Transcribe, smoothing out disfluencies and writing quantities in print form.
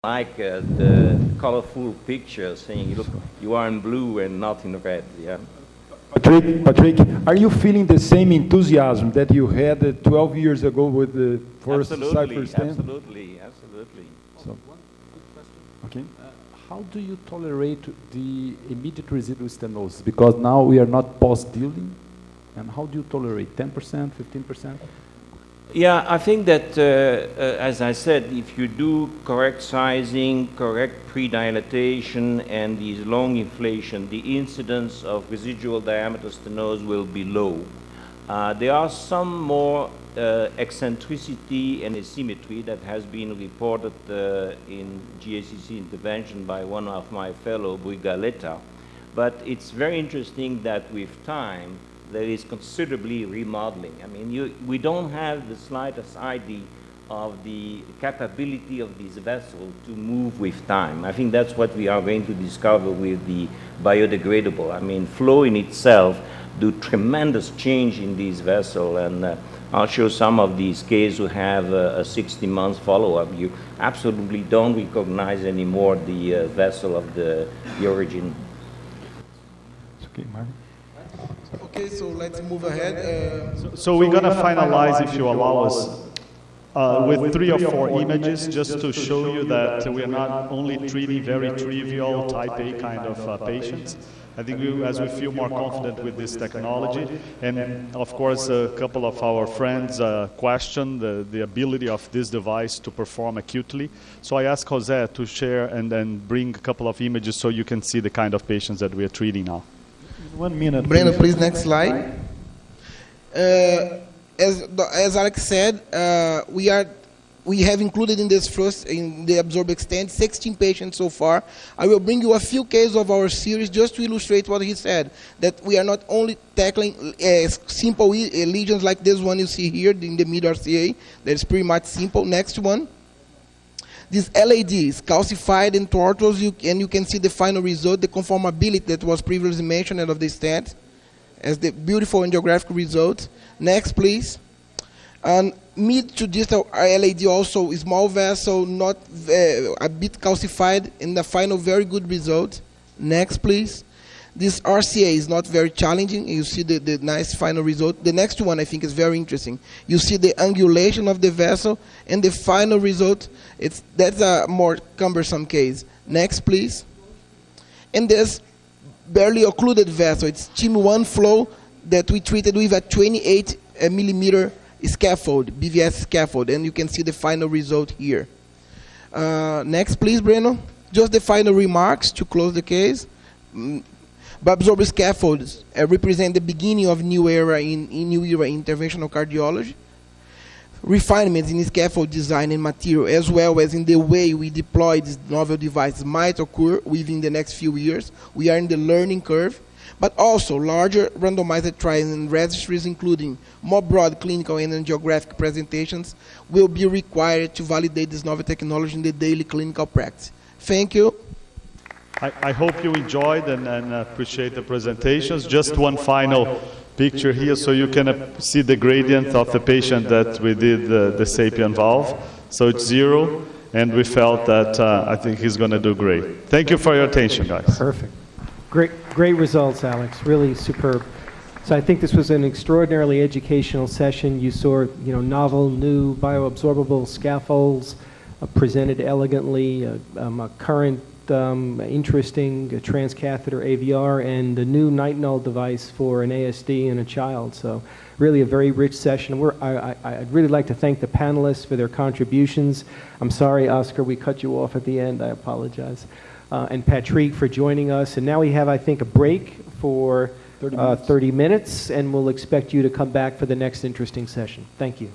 like the colorful picture saying, look, you are in blue and not in red, yeah. Patrick, are you feeling the same enthusiasm that you had 12 years ago with the first cipher stand? Absolutely. So, One quick question. okay. How do you tolerate the immediate residual stenosis? Because now we are not post-dealing, and how do you tolerate 10%, 15%? Yeah, I think that, as I said, if you do correct sizing, correct pre-dilatation, and these long inflation, the incidence of residual diameter stenosis will be low. There are some more eccentricity and asymmetry that has been reported in GACC intervention by one of my fellow, Brigaletta. But it's very interesting that with time, there is considerably remodeling. I mean, we don't have the slightest idea of the capability of this vessel to move with time. I think that's what we are going to discover with the biodegradable. I mean, flow in itself do tremendous change in this vessel, and I'll show some of these cases who have a 60-month follow-up. You absolutely don't recognize anymore the vessel of the origin. It's okay, Mark. Okay, so let's move ahead. So we're going to finalize, if you allow us, with 3 or 4 images, just to show you that we are not only treating very trivial type A kind of patients. I think as we feel more confident with this technology, and of course a couple of our friends questioned the ability of this device to perform acutely. So I asked Jose to share and then bring a couple of images so you can see the kind of patients that we are treating now. 1 minute. Breno, please, next slide. As Alex said, we have included in this first, in the Absorb Extend, 16 patients so far. I will bring you a few cases of our series just to illustrate what he said, that we are not only tackling simple lesions like this one you see here in the mid-RCA, that is pretty much simple. Next one. This LAD is calcified in tortoise, and you can see the final result, the conformability that was previously mentioned of the stent, as the beautiful angiographic result. Next, please. And mid to distal LAD also, small vessel, not a bit calcified, in the final very good result. Next, please. This RCA is not very challenging. You see the nice final result. The next one I think is very interesting. You see the angulation of the vessel, and the final result, that's a more cumbersome case. Next, please. And this barely occluded vessel, it's TIM1 flow that we treated with a 28 millimeter scaffold, BVS scaffold, and you can see the final result here. Next, please, Breno. Just the final remarks to close the case. Bioabsorbable scaffolds represent the beginning of new era in interventional cardiology. Refinements in scaffold design and material, as well as in the way we deploy these novel devices, might occur within the next few years. We are in the learning curve, but also larger randomized trials and registries, including more broad clinical and geographic presentations, will be required to validate this novel technology in the daily clinical practice. Thank you. I hope you enjoyed and appreciate the presentations. Just one final picture here so you can see the gradient of the patient that we did the sapien valve. So it's 0, and we felt that I think he's going to do great. Thank you for your attention, guys. Perfect. Great results, Alex. Really superb. So I think this was an extraordinarily educational session. You saw, novel, new bioabsorbable scaffolds presented elegantly, a current interesting transcatheter AVR, and a new nitinol device for an ASD in a child. So really a very rich session. I'd really like to thank the panelists for their contributions. I'm sorry, Oscar, we cut you off at the end. I apologize. And Patrick for joining us. And now we have, I think, a break for 30 minutes, and we'll expect you to come back for the next interesting session. Thank you.